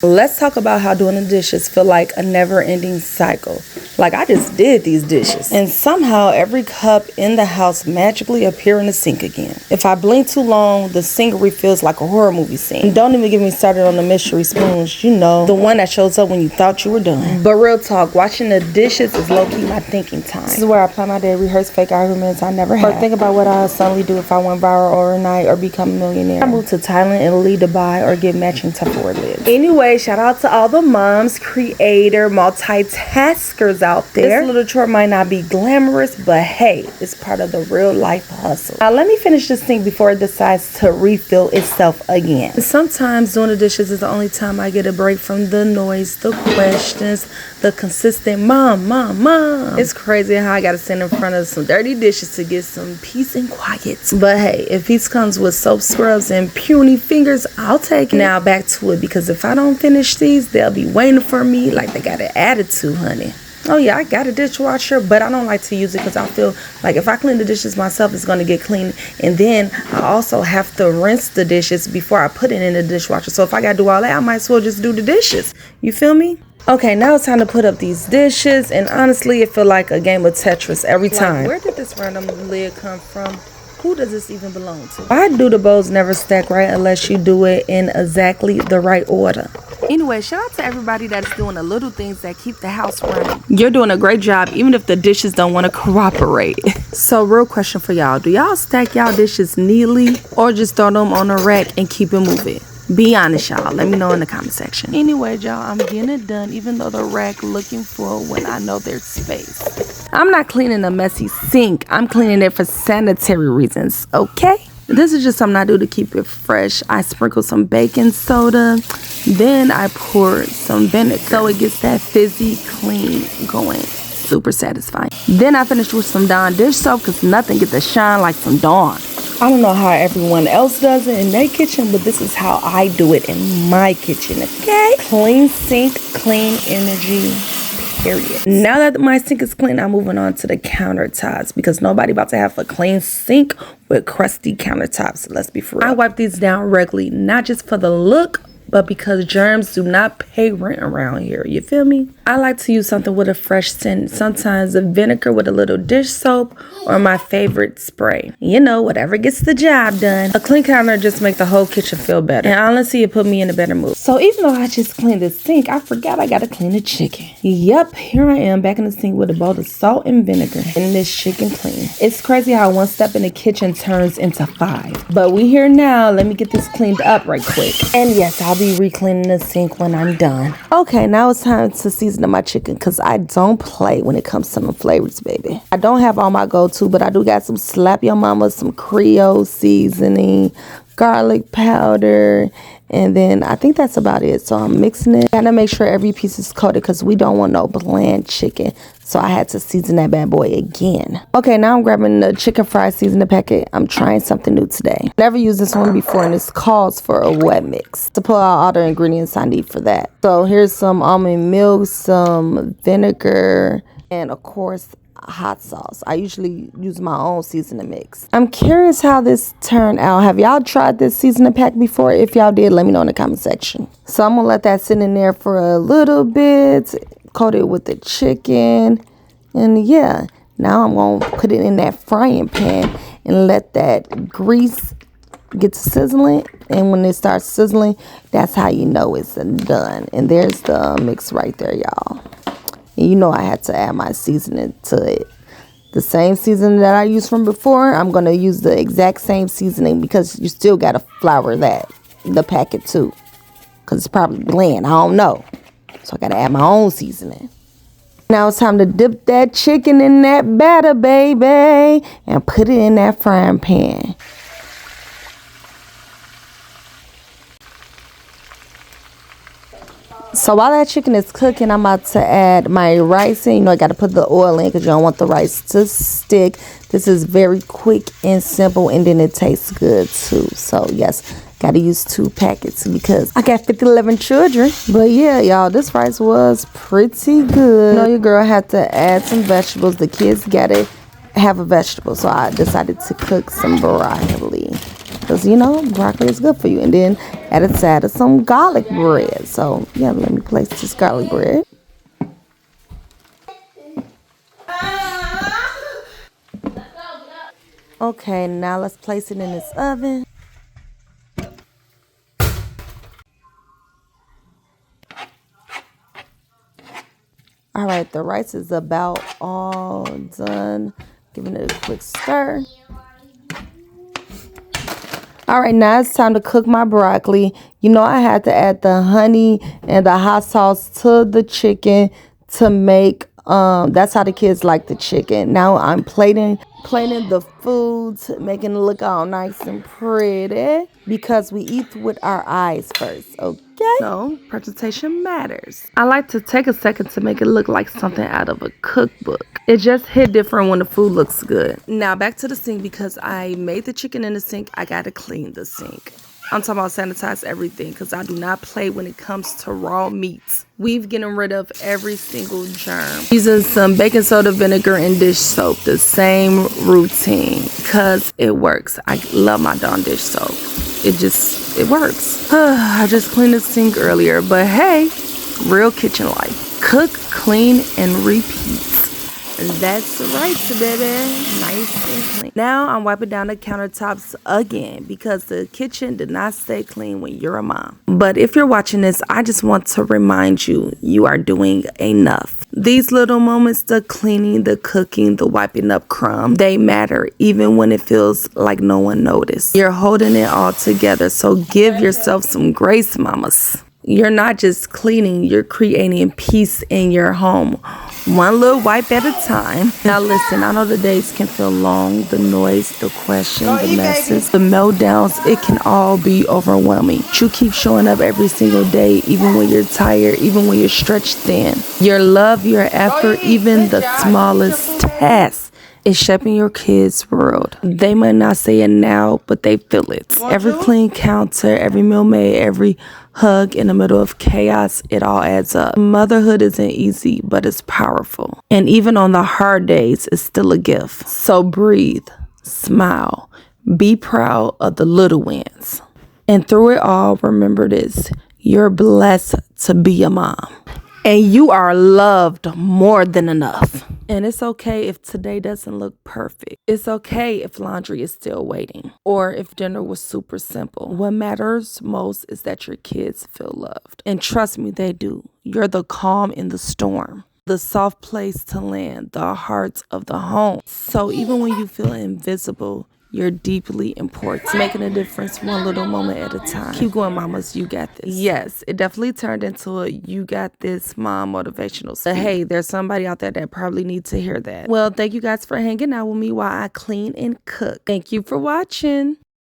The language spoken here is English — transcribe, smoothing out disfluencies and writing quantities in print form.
Let's talk about how doing the dishes feel like a never-ending cycle. Like I just did these dishes, and somehow every cup in the house magically appear in the sink again. If I blink too long, the sink refills like a horror movie scene. And don't even get me started on the mystery spoons, you know, the one that shows up when you thought you were done. But real talk, washing the dishes is low-key my thinking time. This is where I plan my day, rehearse fake arguments I never had, or think about what I'll suddenly do if I went viral overnight or become a millionaire. I move to Thailand, Italy, Dubai, or get matching Tupperware lids. Anyway, shout out to all the moms, creator, multitaskers out there. This little chore might not be glamorous, but hey, it's part of the real life hustle. Now let me finish this thing before it decides to refill itself again. Sometimes doing the dishes is the only time I get a break from the noise, the questions, the consistent mom. It's crazy how I gotta stand in front of some dirty dishes to get some peace and quiet. But hey, if peace comes with soap scrubs and puny fingers, I'll take it. Now back to it, because if I don't finish these, they'll be waiting for me like they got an attitude, honey. Oh yeah, I got a dishwasher, but I don't like to use it because I feel like if I clean the dishes myself, it's going to get clean. And then I also have to rinse the dishes before I put it in the dishwasher. So if I got to do all that, I might as well just do the dishes. You feel me? Okay, now it's time to put up these dishes. And honestly, it feel like a game of Tetris every time. Like, where did this random lid come from? Who does this even belong to? Why do the bowls never stack right unless you do it in exactly the right order? Anyway, shout out to everybody that's doing the little things that keep the house running. You're doing a great job, even if the dishes don't want to cooperate. So, real question for y'all. Do y'all stack y'all dishes neatly or just throw them on a rack and keep it moving? Be honest, y'all. Let me know in the comment section. Anyway, y'all, I'm getting it done, even though the rack looking full when I know there's space. I'm not cleaning a messy sink. I'm cleaning it for sanitary reasons, okay? This is just something I do to keep it fresh. I sprinkle some baking soda, then I pour some vinegar so it gets that fizzy clean going. Super satisfying. Then I finish with some Dawn dish soap because nothing gets to shine like some Dawn. I don't know how everyone else does it in their kitchen, but this is how I do it in my kitchen, okay? Clean sink, clean energy, period. Now that my sink is clean, I'm moving on to the countertops because nobody about to have a clean sink with crusty countertops. Let's be for real. I wipe these down regularly, not just for the look, but because germs do not pay rent around here. You feel me? I like to use something with a fresh scent. Sometimes a vinegar with a little dish soap or my favorite spray. You know, whatever gets the job done. A clean counter just makes the whole kitchen feel better. And honestly, it put me in a better mood. So even though I just cleaned the sink, I forgot I gotta clean the chicken. Yep, here I am back in the sink with a bowl of salt and vinegar and this chicken clean. It's crazy how one step in the kitchen turns into 5. But we here now. Let me get this cleaned up right quick. And yes, I'll be re-cleaning the sink when I'm done. Okay, now it's time to season my chicken because I don't play when it comes to the flavors, baby. I don't have all my go-to, but I do got some Slap Your Mama, some Creole seasoning, garlic powder, and then I think that's about it. So I'm mixing it. Gotta make sure every piece is coated because we don't want no bland chicken. So I had to season that bad boy again. Okay, now I'm grabbing the chicken fry seasoning packet. I'm trying something new today. Never used this one before, and this calls for a wet mix. To pull out all the ingredients I need for that. So here's some almond milk, some vinegar, and of course, hot sauce. I usually use my own seasoning mix. I'm curious how this turned out. Have y'all tried this seasoning pack before? If y'all did, let me know in the comment section. So I'm gonna let that sit in there for a little bit, coat it with the chicken, and yeah, now I'm gonna put it in that frying pan and let that grease get to sizzling. And when it starts sizzling, that's how you know it's done. And there's the mix right there, y'all. And you know I had to add my seasoning to it. The same seasoning that I used from before, I'm going to use the exact same seasoning because you still got to flour the packet too. Because it's probably bland, I don't know. So I got to add my own seasoning. Now it's time to dip that chicken in that batter, baby. And put it in that frying pan. So while that chicken is cooking, I'm about to add my rice in. You know, I got to put the oil in because you don't want the rice to stick. This is very quick and simple, and then it tastes good too. So yes, got to use 2 packets because I got 11 children. But yeah, y'all, this rice was pretty good. You know, your girl had to add some vegetables. The kids got to have a vegetable, so I decided to cook some broccoli. because broccoli is good for you. And then add a side of some garlic bread. So yeah, let me place this garlic bread. Okay, now let's place it in this oven. All right, the rice is about all done. Giving it a quick stir. All right, now it's time to cook my broccoli. I had to add the honey and the hot sauce to the chicken to make that's how the kids like the chicken. Now I'm plating the foods, making it look all nice and pretty because we eat with our eyes first, okay? So presentation matters. I like to take a second to make it look like something out of a cookbook. It just hit different when the food looks good. Now back to the sink, because I made the chicken in the sink, I gotta clean the sink. I'm talking about sanitize everything, because I do not play when it comes to raw meats. We've getting rid of every single germ. Using some baking soda, vinegar, and dish soap. The same routine, because it works. I love my darn dish soap. It works. I just cleaned the sink earlier, but hey, real kitchen life. Cook, clean, and repeat. That's right, baby. Nice and clean. Now I'm wiping down the countertops again because the kitchen did not stay clean when you're a mom. But if you're watching this, I just want to remind you, you are doing enough. These little moments, the cleaning, the cooking, the wiping up crumbs, they matter even when it feels like no one noticed. You're holding it all together, so give yourself some grace, mamas. You're not just cleaning, you're creating peace in your home. One little wipe at a time. Now listen, I know the days can feel long, the noise, the question, the messes, the meltdowns, it can all be overwhelming. You keep showing up every single day, even when you're tired, even when you're stretched thin. Your love, your effort, even the smallest task is shaping your kids' world. They might not say it now, but they feel it. Every clean counter, every meal made, every hug in the middle of chaos, it all adds up. Motherhood isn't easy, but it's powerful. And even on the hard days, it's still a gift. So breathe, smile, be proud of the little wins. And through it all, remember this: you're blessed to be a mom. And you are loved more than enough. And it's okay if today doesn't look perfect. It's okay if laundry is still waiting, or if dinner was super simple. What matters most is that your kids feel loved. And trust me, they do. You're the calm in the storm, the soft place to land, the heart of the home. So even when you feel invisible, you're deeply important. Making a difference one little moment at a time. Keep going, mamas. You got this. Yes, it definitely turned into a you got this mom motivational speech. But hey, there's somebody out there that probably needs to hear that. Well, thank you guys for hanging out with me while I clean and cook. Thank you for watching.